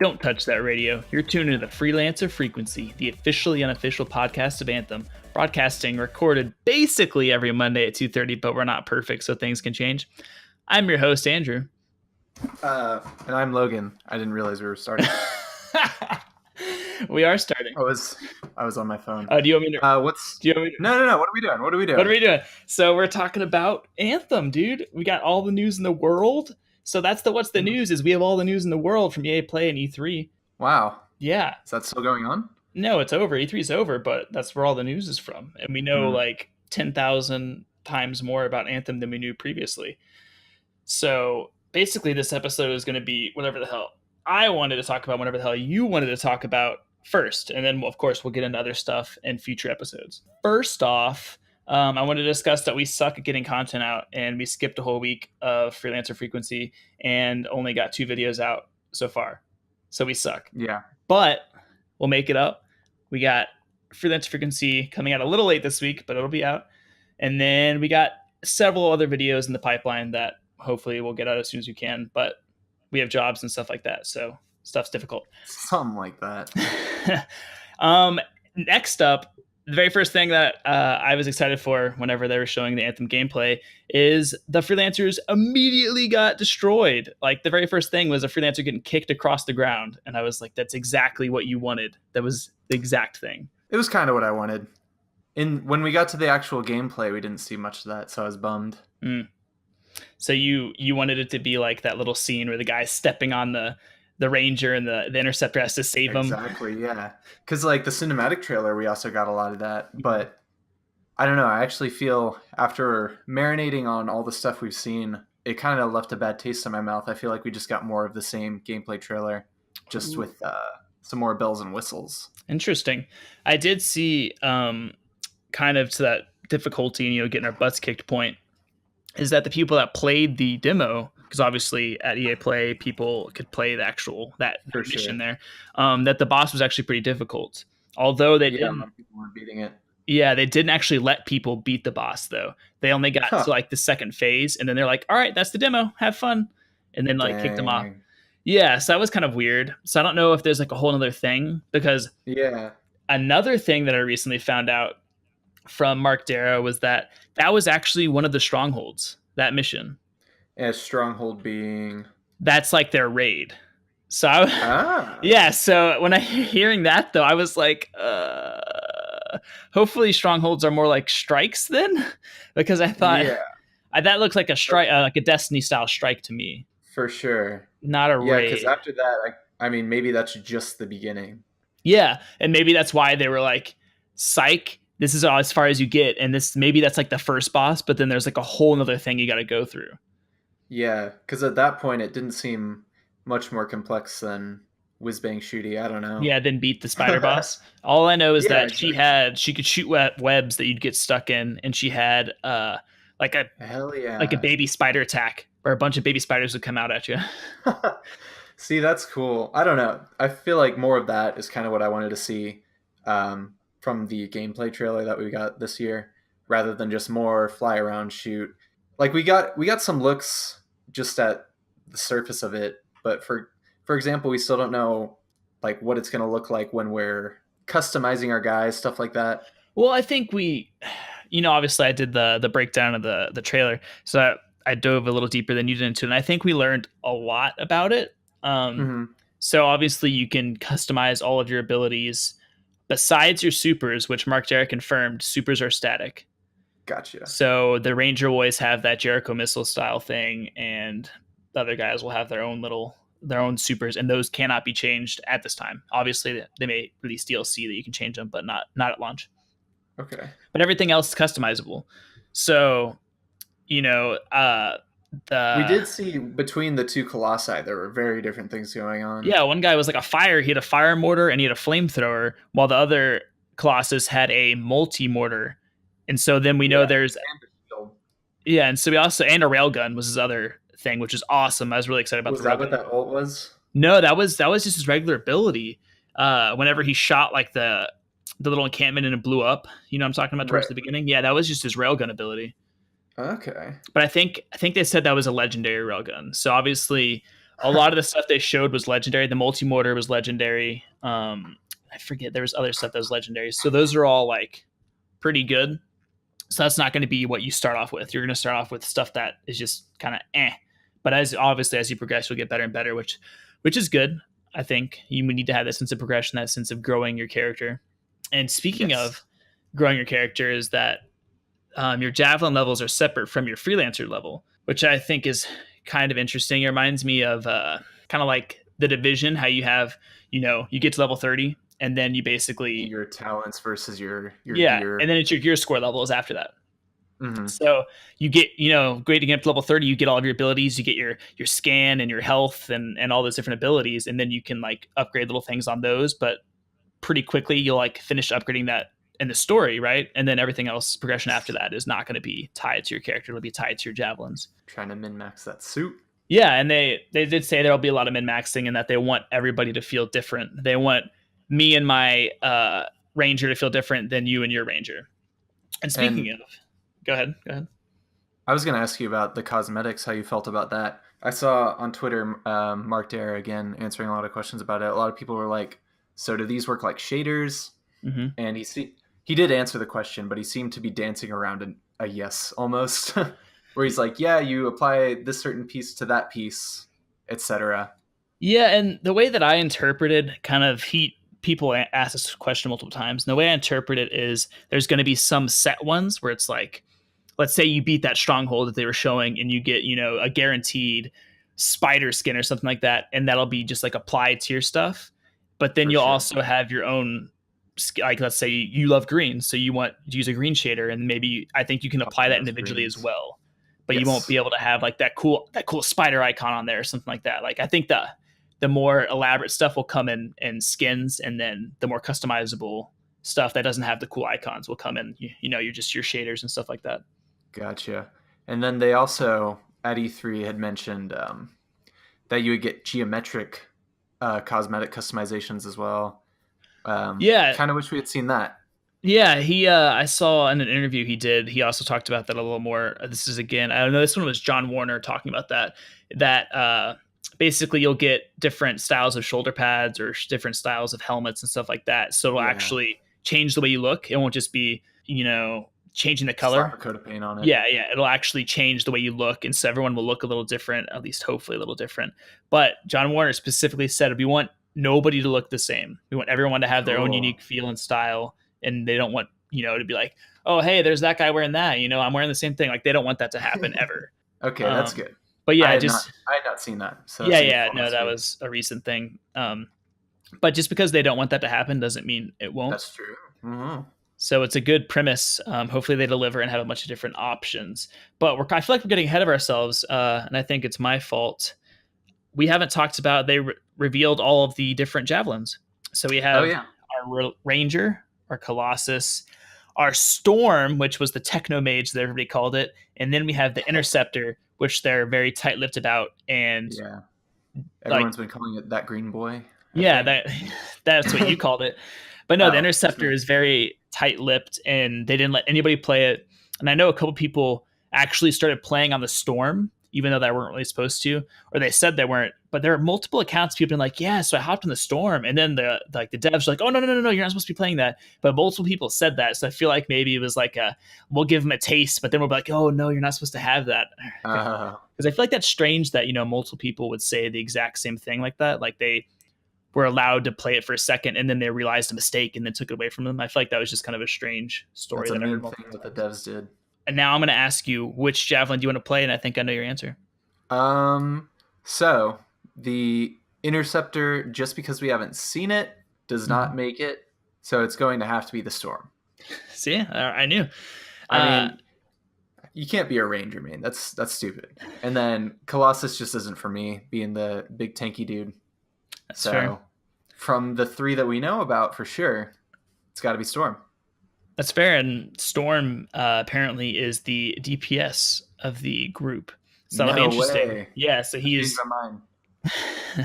Don't touch that radio. You're tuned into the Freelancer Frequency, the officially unofficial podcast of Anthem, broadcasting recorded basically every Monday at 2:30, but we're not perfect, so things can change. I'm your host, Andrew. And I'm Logan. I didn't realize we were starting. We are starting. I was on my phone. Do you want me to? Do you want me to? No. What are we doing? What are we doing? So we're talking about Anthem, dude. We got all the news in the world. So that's what's the news is we have all the news in the world from EA Play and E3. Wow. Yeah. Is that still going on? No, it's over. E3 is over, but that's where all the news is from. And we know like 10,000 times more about Anthem than we knew previously. So basically this episode is going to be whatever the hell I wanted to talk about, whatever the hell you wanted to talk about first. And then, of course, we'll get into other stuff in future episodes. First off, I want to discuss that we suck at getting content out, and we skipped a whole week of Freelancer Frequency and only got 2 videos out so far. So we suck. Yeah. But we'll make it up. We got Freelancer Frequency coming out a little late this week, but it'll be out. And then we got several other videos in the pipeline that hopefully we'll get out as soon as we can. But we have jobs and stuff like that, so stuff's difficult. Something like that. Next up, the very first thing that I was excited for whenever they were showing the Anthem gameplay is the Freelancers immediately got destroyed. Like, the very first thing was a Freelancer getting kicked across the ground, and I was like, that's exactly what you wanted. That was the exact thing. It was kind of what I wanted. When we got to the actual gameplay, we didn't see much of that, so I was bummed. So you wanted it to be like that little scene where the guy's stepping on the ranger and the interceptor has to save him. Exactly, yeah. Because like the cinematic trailer, we also got a lot of that. But I don't know. I actually feel after marinating on all the stuff we've seen, it kind of left a bad taste in my mouth. I feel like we just got more of the same gameplay trailer, just with some more bells and whistles. Interesting. I did see kind of to that difficulty and getting our butts kicked point is that the people that played the demo, because obviously at EA Play people could play the actual that mission there, that the boss was actually pretty difficult. Although they didn't, people were beating it. Yeah, they didn't actually let people beat the boss though. They only got to like the second phase, and then they're like, "All right, that's the demo. Have fun," and then like kicked them off. Yeah, so that was kind of weird. So I don't know if there's like a whole other thing, because another thing that I recently found out from Mark Darrow was that was actually one of the strongholds, that mission. And stronghold being? That's like their raid. So yeah, so when I hearing that though, I was like, hopefully strongholds are more like strikes then, because I thought that looked like a strike, like a Destiny style strike to me. For sure. Not a raid. Yeah, because after that, I mean, maybe that's just the beginning. Yeah, and maybe that's why they were like, psych, this is as far as you get, and maybe that's like the first boss, but then there's like a whole other thing you got to go through. Yeah, because at that point it didn't seem much more complex than whiz bang shooty. I don't know. Yeah, then beat the spider boss. All I know is that she could shoot webs that you'd get stuck in, and she had like a baby spider attack where a bunch of baby spiders would come out at you. See, that's cool. I don't know. I feel like more of that is kind of what I wanted to see from the gameplay trailer that we got this year, rather than just more fly around shoot. Like we got some looks just at the surface of it, but for example, we still don't know like what it's going to look like when we're customizing our guys, stuff like that. Well, I think obviously I did the breakdown of the trailer, so I dove a little deeper than you did into it, and I think we learned a lot about it. So obviously you can customize all of your abilities besides your supers, which Mark Jarrett confirmed supers are static. Gotcha. So the Ranger will always have that Jericho missile style thing, and the other guys will have their own supers, and those cannot be changed at this time. Obviously, they may release DLC that you can change them, but not at launch. Okay. But everything else is customizable. So, we did see between the two Colossi, there were very different things going on. Yeah, one guy was like he had a fire mortar and he had a flamethrower, while the other Colossus had a multi-mortar. And so then we know and so we also, and a railgun was his other thing, which is awesome. I was really excited about was that what that ult was? No, that was just his regular ability. Whenever he shot like the little encampment and it blew up, you know what I'm talking about towards the beginning? Yeah, that was just his railgun ability. Okay. But I think they said that was a legendary railgun. So obviously A lot of the stuff they showed was legendary. The multi-mortar was legendary. I forget, there was other stuff that was legendary. So those are all like pretty good. So that's not going to be what you start off with. You're going to start off with stuff that is just kind of eh. But as you progress, you'll get better and better, which is good. I think you need to have that sense of progression, that sense of growing your character. And speaking of growing your character, is that your javelin levels are separate from your freelancer level, which I think is kind of interesting. It reminds me of kind of like the division, how you have, you get to level 30 and then you basically your talents versus your gear. And then it's your gear score levels after that. Mm-hmm. So you get, great to get up to level 30, you get all of your abilities, you get your scan and your health and all those different abilities. And then you can like upgrade little things on those, but pretty quickly you'll like finish upgrading that in the story, right? And then everything else progression after that is not going to be tied to your character. It'll be tied to your javelins. Trying to min-max that suit. Yeah, and they did say there'll be a lot of min-maxing and that they want everybody to feel different. They want me and my ranger to feel different than you and your ranger. And speaking of, go ahead. I was going to ask you about the cosmetics, how you felt about that. I saw on Twitter Mark Dare again answering a lot of questions about it. A lot of people were like, so do these work like shaders? Mm-hmm. And he did answer the question, but he seemed to be dancing around a yes almost, where he's like, yeah, you apply this certain piece to that piece, etc. Yeah, and the way that I interpreted people ask this question multiple times, and the way I interpret it is there's going to be some set ones where it's like, let's say you beat that stronghold that they were showing and you get, a guaranteed spider skin or something like that, and that'll be just like applied to your stuff. But then you'll also have your own, like let's say you love green, so you want to use a green shader, and maybe I think you can apply that individually as well. But you won't be able to have like that cool spider icon on there or something like that. Like I think the more elaborate stuff will come in skins, and then the more customizable stuff that doesn't have the cool icons will come in. You're just your shaders and stuff like that. Gotcha. And then they also at E3 had mentioned that you would get geometric cosmetic customizations as well. Kind of wish we had seen that. Yeah, I saw in an interview he did, he also talked about that a little more. This is again, I don't know, this one was John Warner talking about that basically you'll get different styles of shoulder pads or different styles of helmets and stuff like that. So it'll actually change the way you look. It won't just be, changing the color. Slap a coat of paint on it. Yeah. It'll actually change the way you look, and so everyone will look a little different, at least hopefully a little different. But John Warner specifically said we want nobody to look the same. We want everyone to have their own unique feel and style, and they don't want to be like, oh hey, there's that guy wearing that. I'm wearing the same thing. Like they don't want that to happen ever. Okay, that's good. But yeah, I had not seen that. So that was a recent thing. But just because they don't want that to happen doesn't mean it won't. That's true. Mm-hmm. So it's a good premise. Hopefully they deliver and have a bunch of different options. But I feel like we're getting ahead of ourselves, and I think it's my fault. We haven't talked about, they revealed all of the different javelins. So we have our Ranger, our Colossus, our Storm, which was the Techno Mage that everybody called it, and then we have the Interceptor, which they're very tight-lipped about. And everyone's been calling it that green boy. That's what you called it. But no, the Interceptor is very tight-lipped, and they didn't let anybody play it. And I know a couple people actually started playing on the Storm, even though they weren't really supposed to, or they said they weren't. But there are multiple accounts people been like, yeah, so I hopped on the Storm, and then the devs are like, oh no, you're not supposed to be playing that. But multiple people said that, so I feel like maybe it was like we'll give them a taste, but then we'll be like, oh no, you're not supposed to have that. Because I feel like that's strange that multiple people would say the exact same thing like that, like they were allowed to play it for a second, and then they realized a mistake and then took it away from them. I feel like that was just kind of a strange story. That's a mean thing that the devs did. And now I'm going to ask you, which javelin do you want to play? And I think I know your answer. So the Interceptor, just because we haven't seen it, does not make it. So it's going to have to be the Storm. See, I knew. I mean, you can't be a Ranger, man. That's stupid. And then Colossus just isn't for me, being the big tanky dude. That's fair. From the three that we know about, for sure, it's got to be Storm. That's fair. And Storm apparently is the DPS of the group. So that'll be interesting. Way. Yeah, so he's... my mind.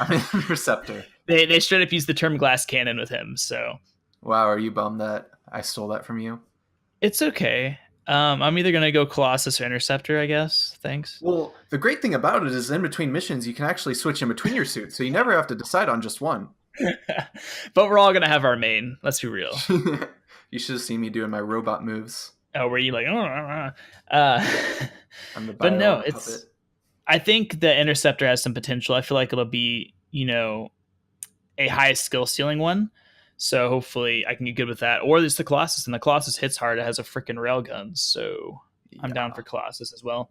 I'm an Interceptor. They straight up used the term glass cannon with him, so... Wow, are you bummed that I stole that from you? It's okay. I'm either gonna go Colossus or Interceptor, I guess. Thanks. Well, the great thing about it is in between missions, you can actually switch in between your suits, so you never have to decide on just one. But we're all gonna have our main. Let's be real. You should have seen me doing my robot moves. Oh, were you like, I'm the but no, Biolab puppet. I think the Interceptor has some potential. I feel like it'll be, a high skill ceiling one. So hopefully I can get good with that. Or there's the Colossus, and the Colossus hits hard. It has a freaking railgun. So I'm down for Colossus as well.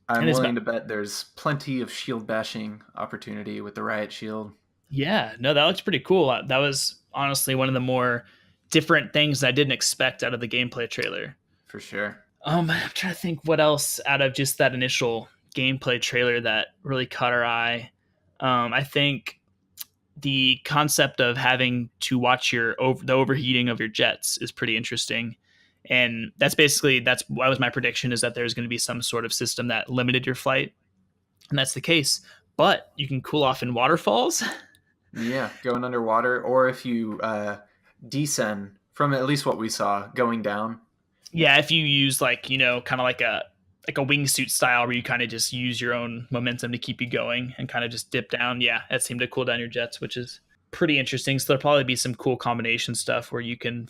I'm And it's willing to bet there's plenty of shield bashing opportunity with the riot shield. Yeah, no, that looks pretty cool. That was honestly one of the more different things I didn't expect out of the gameplay trailer. For sure. I'm trying to think what else out of just that initial gameplay trailer that really caught our eye. I think the concept of having to watch the overheating of your jets is pretty interesting. And that's what was my prediction, is that there's going to be some sort of system that limited your flight. And that's the case. But you can cool off in waterfalls. Yeah, going underwater, or if you descend from at least what we saw, going down. Yeah, if you use kind of like a wingsuit style where you kind of just use your own momentum to keep you going and kind of just dip down. Yeah, that seemed to cool down your jets, which is pretty interesting. So there'll probably be some cool combination stuff where you can,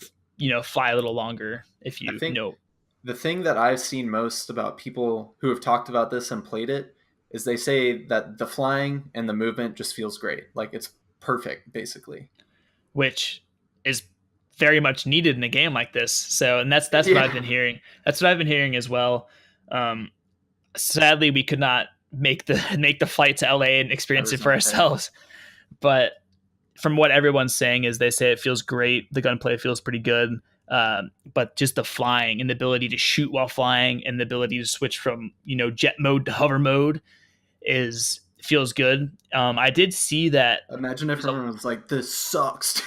fly a little longer if you know. The thing that I've seen most about people who have talked about this and played it is they say that the flying and the movement just feels great. Like it's perfect, basically. Which is very much needed in a game like this. So, and that's what I've been hearing. That's what I've been hearing as well. Sadly, we could not make the flight to LA and experience it for ourselves. But from what everyone's saying is they say it feels great. The gunplay feels pretty good. But just the flying and the ability to shoot while flying and the ability to switch from, jet mode to hover mode feels good. I did see that. Imagine if everyone was like, this sucks.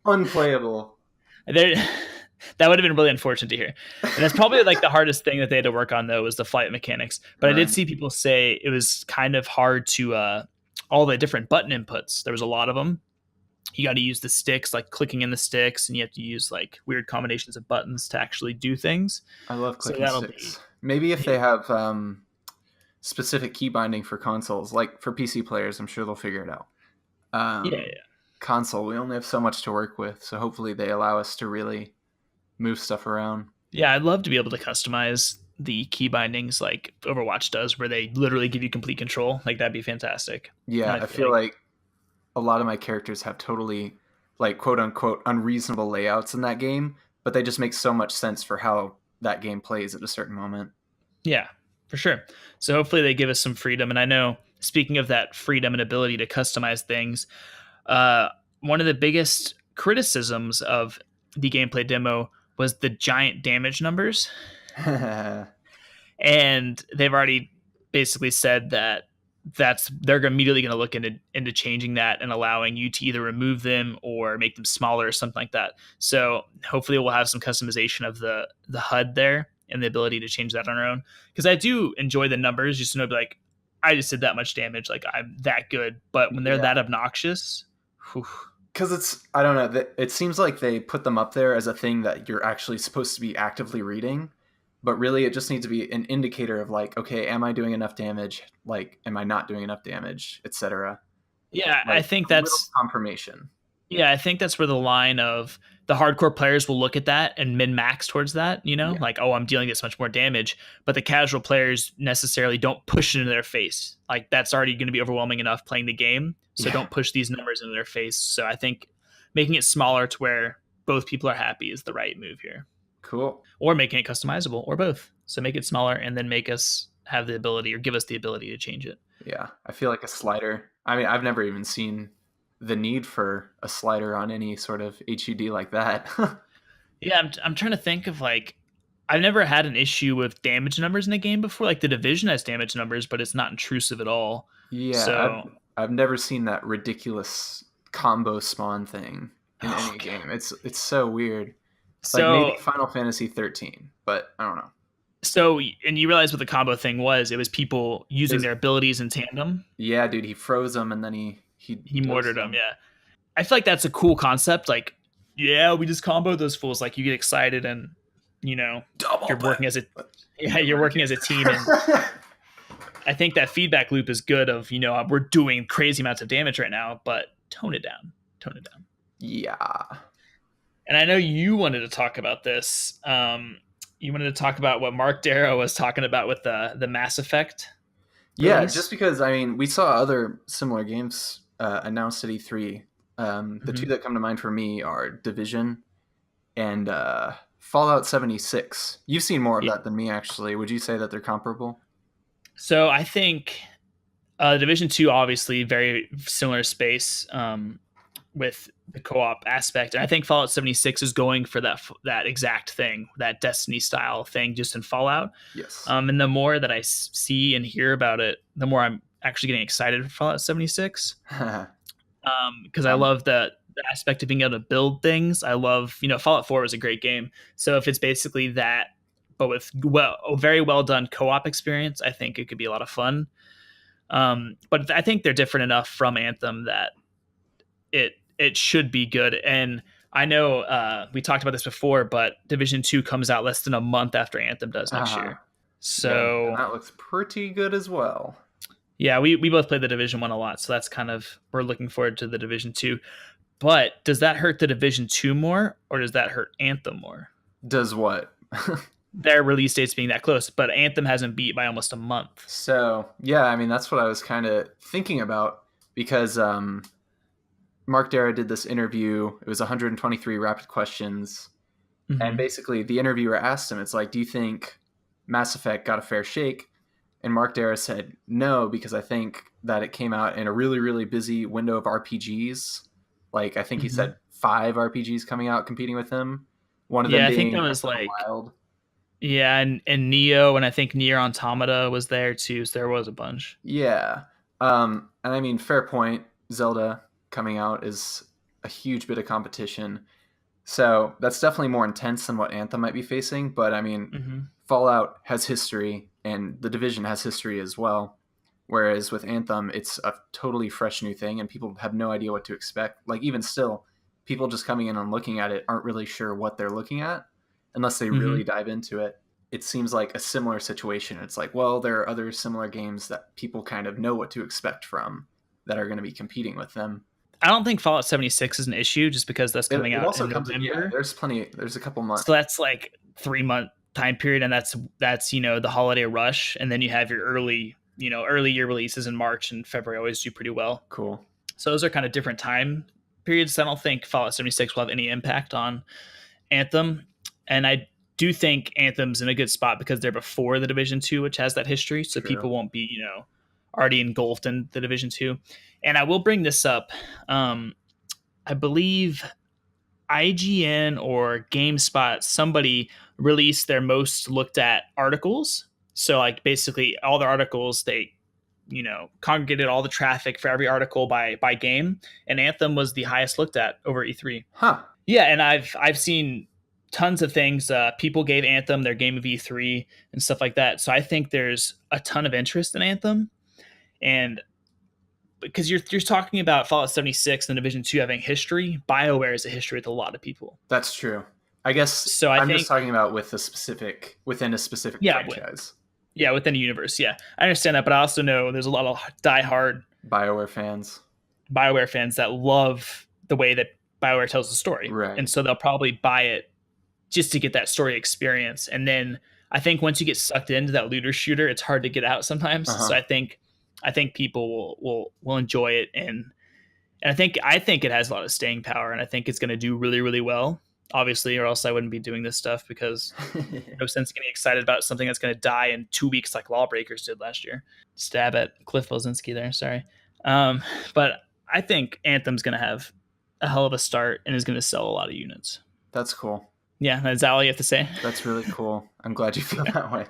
Unplayable. That would have been really unfortunate to hear. And that's probably like the hardest thing that they had to work on, though, was the flight mechanics. But right. I did see people say it was kind of hard to all the different button inputs. There was a lot of them. You got to use the sticks, like clicking in the sticks, and you have to use like weird combinations of buttons to actually do things. I love clicking sticks. Maybe if they have specific key binding for consoles, like for PC players, I'm sure they'll figure it out. Yeah. Console, we only have so much to work with, so hopefully they allow us to really move stuff around. Yeah, I'd love to be able to customize the key bindings like Overwatch does, where they literally give you complete control. Like that'd be fantastic. Yeah, I feel like a lot of my characters have totally like quote unquote unreasonable layouts in that game, but they just make so much sense for how that game plays at a certain moment. Yeah, for sure. So hopefully they give us some freedom. And I know, speaking of that freedom and ability to customize things, one of the biggest criticisms of the gameplay demo was the giant damage numbers. And they've already basically said that they're immediately going to look into changing that and allowing you to either remove them or make them smaller or something like that. So hopefully we'll have some customization of the HUD there and the ability to change that on our own. Because I do enjoy the numbers, just to know, like, I just did that much damage, like I'm that good. But when they're that obnoxious, because I don't know, it seems like they put them up there as a thing that you're actually supposed to be actively reading, but really it just needs to be an indicator of like, okay, am I doing enough damage? Like, am I not doing enough damage, etc. Yeah, like, I think that's confirmation. Yeah, I think that's where the line of the hardcore players will look at that and min-max towards that, like, oh, I'm dealing this much more damage. But the casual players necessarily don't push it into their face. Like, that's already going to be overwhelming enough playing the game. So don't push these numbers into their face. So I think making it smaller to where both people are happy is the right move here. Cool. Or making it customizable, or both. So make it smaller and then make us have the ability, or give us the ability to change it. Yeah, I feel like a slider. I mean, I've never even seen the need for a slider on any sort of HUD like that. Yeah, I'm trying to think of, like, I've never had an issue with damage numbers in a game before. Like, the Division has damage numbers, but it's not intrusive at all. Yeah, so I've never seen that ridiculous combo spawn thing in any game. It's so weird. So, like maybe Final Fantasy 13, but I don't know. So, and you realize what the combo thing was? It was people using their abilities in tandem. Yeah, dude, he froze them and then he mortared them. Yeah, I feel like that's a cool concept. Like, yeah, we just comboed those fools. Like, you get excited and you know, Double you're play. working as a yeah, you're working as a team, and I think that feedback loop is good. Of we're doing crazy amounts of damage right now, but tone it down, tone it down. Yeah. And I know you wanted to talk about this. You wanted to talk about what Mark Darrow was talking about with the Mass Effect Yeah, just release. because I mean we saw other similar games announced at E3. The two Mm-hmm. that come to mind for me are Division and Fallout 76. You've seen more of Yeah. that than me, actually. Would you say that they're comparable? So I think Division Two, obviously, very similar space with the co-op aspect, and I think Fallout 76 is going for that exact thing, that Destiny style thing, just in Fallout. Yes. And the more that I see and hear about it, the more I'm actually getting excited for Fallout 76. Because I um, love the aspect of being able to build things. I love, Fallout 4 was a great game. So if it's basically that, but with a very well done co-op experience, I think it could be a lot of fun. But I think they're different enough from Anthem that it should be good. And I know we talked about this before, but Division 2 comes out less than a month after Anthem does next uh, year. yeah, and So that looks pretty good as well. yeah, we both played the Division 1 a lot. So that's kind of, we're looking forward to the Division 2. But does that hurt the Division 2 more, or does that hurt Anthem more? Does what? Their release dates being that close, but Anthem hasn't beat by almost a month. So yeah, I mean that's what I was kind of thinking about because Mark Darrah did this interview. It was 123 rapid questions, and Mm-hmm. basically the interviewer asked him, "It's like, do you think Mass Effect got a fair shake?" And Mark Darrah said, "No, because I think that it came out in a really really busy window of RPGs. Like I think he Mm-hmm. said 5 RPGs coming out competing with him. One of them Yeah, I think being that Breath was of the like, Wild." yeah, and Neo, and I think Nier Automata was there too. So there was a bunch. Yeah. And I mean, fair point. Zelda coming out is a huge bit of competition. So that's definitely more intense than what Anthem might be facing. But I mean, Mm-hmm. Fallout has history and The Division has history as well. Whereas with Anthem, it's a totally fresh new thing and people have no idea what to expect. Like, even still, people just coming in and looking at it aren't really sure what they're looking at unless they Mm-hmm. really dive into it. It seems like a similar situation. It's like, well, there are other similar games that people kind of know what to expect from that are going to be competing with them. I don't think Fallout 76 is an issue just because that's It, coming it out also in comes, yeah, November. there's a couple months. So that's like 3 month time period, and that's the holiday rush, and then you have your early year releases in March and February always do pretty well. Cool. So those are kind of different time periods. I don't think Fallout 76 will have any impact on Anthem, and I do think Anthem's in a good spot because they're before the Division 2, which has that history, so True. people won't be already engulfed in the Division 2. And I will bring this up. I believe IGN or GameSpot, somebody released their most looked at articles. So like basically all the articles, they congregated all the traffic for every article by game, and Anthem was the highest looked at over E3. Huh. Yeah, and I've seen tons of things. People gave Anthem their game of E3 and stuff like that. So I think there's a ton of interest in Anthem, and because you're talking about Fallout 76 and Division 2 having history, BioWare is a history with a lot of people. That's true. I guess So I I'm just think, talking about within a specific yeah, franchise. yeah, within a universe, yeah, I understand that, but I also know there's a lot of diehard BioWare fans. BioWare fans that love the way that BioWare tells the story, Right. and so they'll probably buy it just to get that story experience. And then I think once you get sucked into that looter shooter, it's hard to get out sometimes. So Uh-huh. I think people will enjoy it, and I think it has a lot of staying power, and I think it's going to do really really well. Obviously, or else I wouldn't be doing this stuff, because no sense getting excited about something that's going to die in 2 weeks like Lawbreakers did last year. Stab at Cliff Blazinski there, sorry. But I think Anthem's going to have a hell of a start and is going to sell a lot of units. That's cool. Yeah, that's all you have to say. That's really cool. I'm glad you feel that way.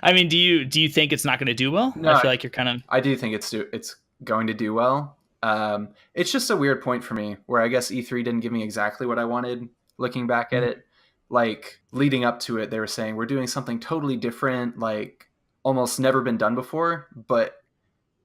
I mean, do you think it's not going to do well? No, I feel like you're kind of. I do think it's going to do well. It's just a weird point for me where I guess E3 didn't give me exactly what I wanted. Looking back at it, like leading up to it, they were saying we're doing something totally different, like almost never been done before. But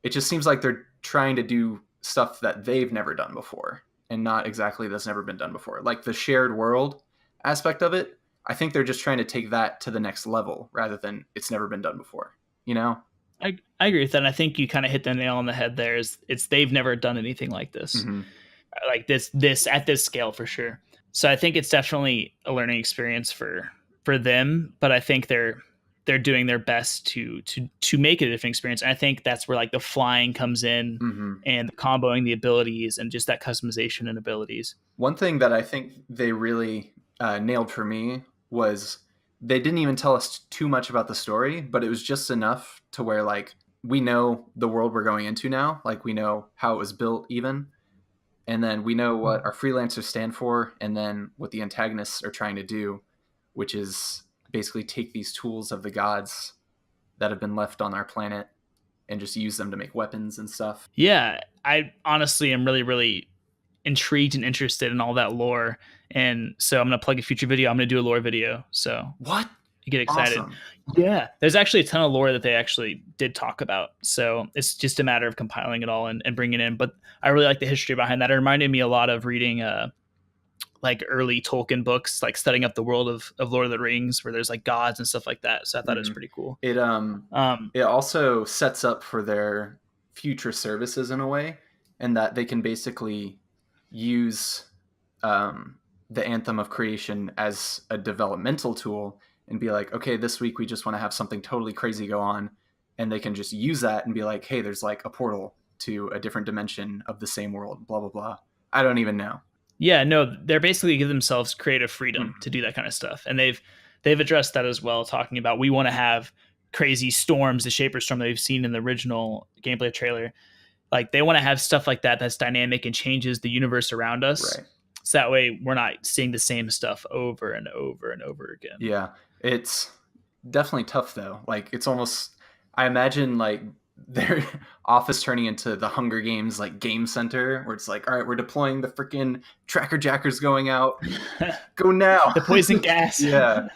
it just seems like they're trying to do stuff that they've never done before, and not exactly that's never been done before. Like the shared world aspect of it, I think they're just trying to take that to the next level rather than it's never been done before, you know? I agree with that. And I think you kind of hit the nail on the head there. It's they've never done anything like this, Mm-hmm. like this at this scale for sure. So I think it's definitely a learning experience for them, but I think they're doing their best to make it a different experience. And I think that's where like the flying comes in, Mm-hmm. and the comboing the abilities and just that customization and abilities. One thing that I think they really nailed for me was they didn't even tell us too much about the story, but it was just enough to where like we know the world we're going into now, like we know how it was built even, and then we know what our freelancers stand for, and then what the antagonists are trying to do, which is basically take these tools of the gods that have been left on our planet and just use them to make weapons and stuff. Yeah, I honestly am really, really intrigued and interested in all that lore. And so I'm going to plug a future video. I'm going to do a lore video. So What? you get excited. Awesome. Yeah, there's actually a ton of lore that they actually did talk about. So it's just a matter of compiling it all and bringing it in. But I really like the history behind that. It reminded me a lot of reading like early Tolkien books, like setting up the world of Lord of the Rings, where there's like gods and stuff like that. So I thought it was pretty cool. It also sets up for their future services in a way, and that they can basically use the Anthem of Creation as a developmental tool and be like, okay, this week we just want to have something totally crazy go on, and they can just use that and be like, hey, there's like a portal to a different dimension of the same world, blah blah blah. I don't even know. Yeah, no, they're basically give themselves creative freedom to do that kind of stuff, and they've addressed that as well, talking about we want to have crazy storms, the Shaper Storm that we've seen in the original gameplay trailer. Like they want to have stuff like that that's dynamic and changes the universe around us. Right. So that way we're not seeing the same stuff over and over and over again. Yeah, it's definitely tough though. Like it's almost, I imagine like their office turning into the Hunger Games like game center where it's like, all right, we're deploying the freaking tracker jackers going out. Go now. The poison gas. Yeah.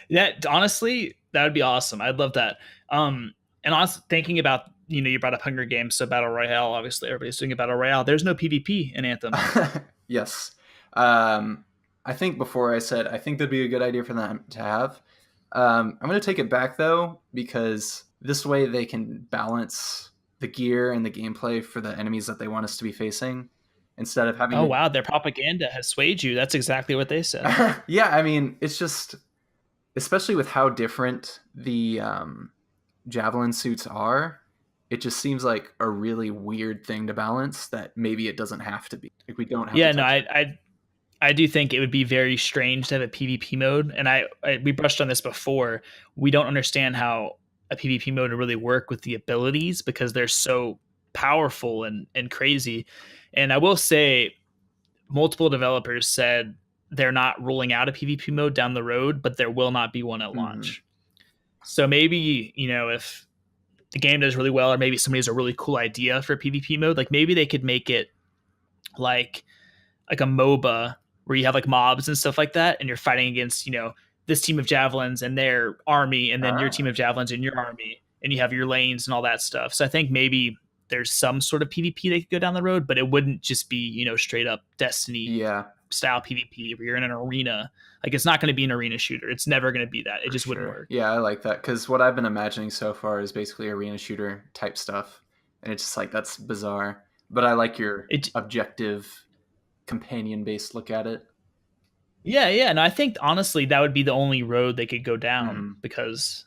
Yeah, honestly, that would be awesome. I'd love that. And honestly, thinking about, you brought up Hunger Games, so Battle Royale, obviously everybody's doing a Battle Royale. There's no PvP in Anthem. Yes. I think before I said, I think that'd be a good idea for them to have. I'm going to take it back though, because this way they can balance the gear and the gameplay for the enemies that they want us to be facing instead of having... Wow, their propaganda has swayed you. That's exactly what they said. Yeah, I mean, it's just, especially with how different the javelin suits are, it just seems like a really weird thing to balance that maybe it doesn't have to be. Like we don't have Yeah, to no, I do think it would be very strange to have a PvP mode. And we brushed on this before. We don't understand how a PvP mode would really work with the abilities because they're so powerful and crazy. And I will say multiple developers said they're not ruling out a PvP mode down the road, but there will not be one at launch. So maybe, if the game does really well, or maybe somebody has a really cool idea for a PvP mode, like maybe they could make it like a MOBA where you have like mobs and stuff like that, and you're fighting against, this team of javelins and their army, and then your team of javelins and your army, and you have your lanes and all that stuff. So I think maybe there's some sort of PvP they could go down the road, but it wouldn't just be, straight up Destiny style PvP where you're in an arena. Like it's not going to be an arena shooter. It's never going to be that. It just wouldn't work. Yeah, I like that, because what I've been imagining so far is basically arena shooter type stuff, and it's just like, that's bizarre. But I like your objective companion-based look at it. Yeah. No, I think honestly that would be the only road they could go down because,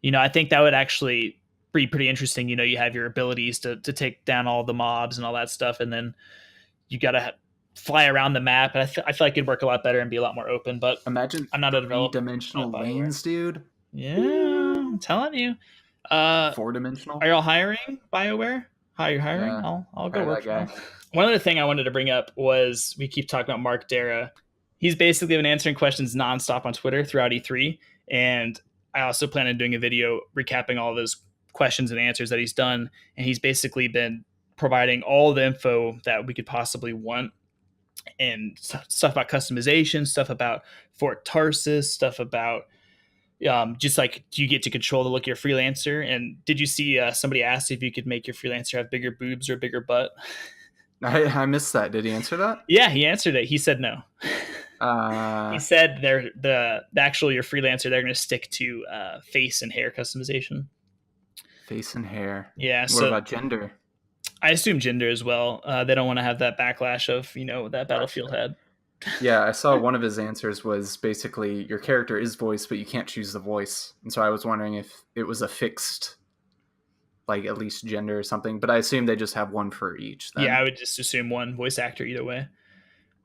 I think that would actually be pretty interesting. You have your abilities to take down all the mobs and all that stuff, and then you got to fly around the map. And I feel like it'd work a lot better and be a lot more open. But imagine I'm not a developer. 3-dimensional lanes, dude. Yeah, I'm telling you. 4-dimensional. Are y'all hiring BioWare? How are you hiring? Yeah, I'll go work for them. One other thing I wanted to bring up was we keep talking about Mark Dara. He's basically been answering questions nonstop on Twitter throughout E3. And I also plan on doing a video recapping all of his questions and answers that he's done. And he's basically been providing all the info that we could possibly want. And stuff about customization, stuff about Fort Tarsus, stuff about just like, do you get to control the look of your freelancer? And did you see somebody asked if you could make your freelancer have bigger boobs or a bigger butt? I missed that. Did he answer that? Yeah, he answered it. He said no. He Uh, said they're the actual your freelancer. They're going to stick to face and hair customization. face and hair. Yeah, What so about gender? I assume gender as well. They don't want to have that backlash of that Battlefield Gotcha. had. Yeah, I saw one of his answers was basically your character is voiced, but you can't choose the voice. And so I was wondering if it was a fixed, like at least gender or something. But I assume they just have one for each Yeah, then. I would just assume one voice actor either way,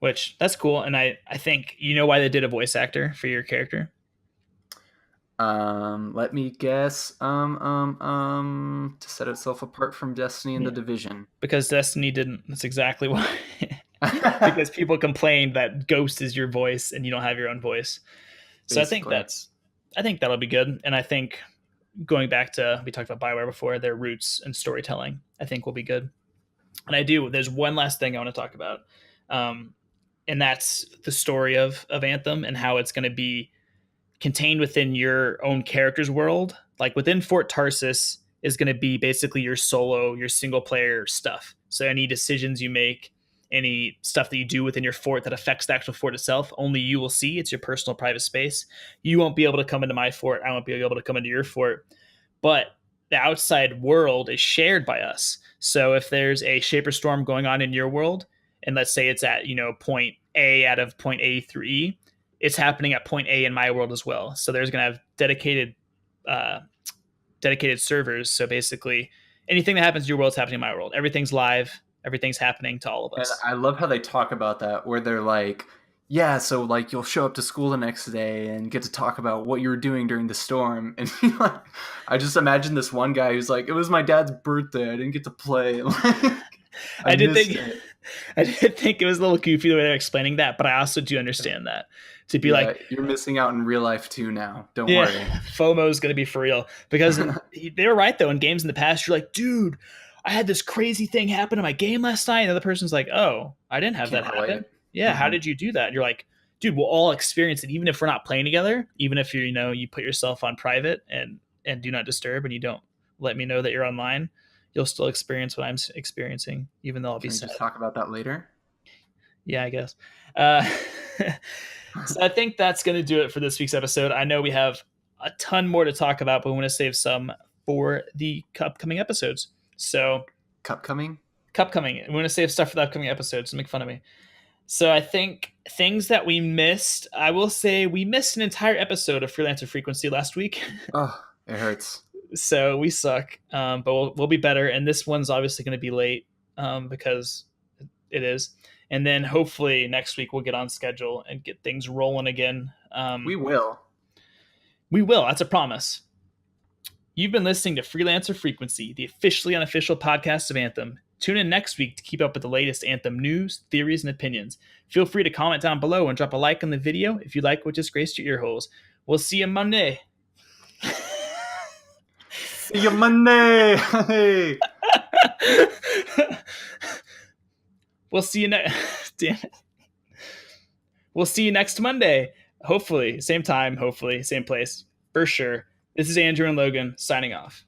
which that's cool. And I think why they did a voice actor for your character. Let me guess. To set itself apart from Destiny and the Yeah, Division. because Destiny didn't. That's exactly why. Because people complained that Ghost is your voice and you don't have your own voice. So Basically. I think that'll be good. And I think going back to we talked about Bioware before, their roots and storytelling, I think will be good. And there's one last thing I want to talk about. Um, and that's the story of Anthem and how it's going to be contained within your own character's world. Like within Fort Tarsus is going to be basically your solo, your single player stuff. So any decisions you make, any stuff that you do within your fort that affects the actual fort itself, only you will see. It's your personal private space. You won't be able to come into my fort. I won't be able to come into your fort. But the outside world is shared by us. So if there's a Shaper Storm going on in your world, and let's say it's at point A out of point A through E, it's happening at point A in my world as well. So there's going to have uh, dedicated servers. So basically, anything that happens in your world is happening in my world. Everything's live. Everything's happening to all of And us. I love how they talk about that, where they're like, yeah, so like you'll show up to school the next day and get to talk about what you were doing during the storm. And I just imagine this one guy who's like, it was my dad's birthday. I didn't get to play. I did missed think it. I did think it was a little goofy the way they're explaining that, but I also do understand that to be Yeah, like, you're missing out in real life too now. Don't yeah, worry. FOMO is going to be for real. Because they were right though. In games in the past, you're like, dude, I had this crazy thing happen in my game last night. And the other person's like, oh, I didn't have that Can't happen. relate. Yeah, how Mm-hmm. did you do that? And you're like, dude, we'll all experience it, even if we're not playing together. Even if you put yourself on private and do not disturb, and you don't let me know that you're online, you'll still experience what I'm experiencing, even though I'll be Can we sad. just talk about that later? Yeah, I guess. Uh, so I think that's going to do it for this week's episode. I know we have a ton more to talk about, but we want to save some for the upcoming episodes. So, Cup coming? cup coming. We want to save stuff for the upcoming episodes. So make fun of me. So I think things that we missed, I will say we missed an entire episode of Freelancer Frequency last week. Oh, it hurts. So we suck, but we'll be better. And this one's obviously going to be late because it is. And then hopefully next week we'll get on schedule and get things rolling again. We will. We will. That's a promise. You've been listening to Freelancer Frequency, the officially unofficial podcast of Anthem. Tune in next week to keep up with the latest Anthem news, theories, and opinions. Feel free to comment down below and drop a like on the video if you like what just graced your ear holes. We'll see you Monday. See you Monday. Hey. We'll see you next. Damn it. We'll see you next Monday. Hopefully, same time. Hopefully, same place for sure. This is Andrew and Logan signing off.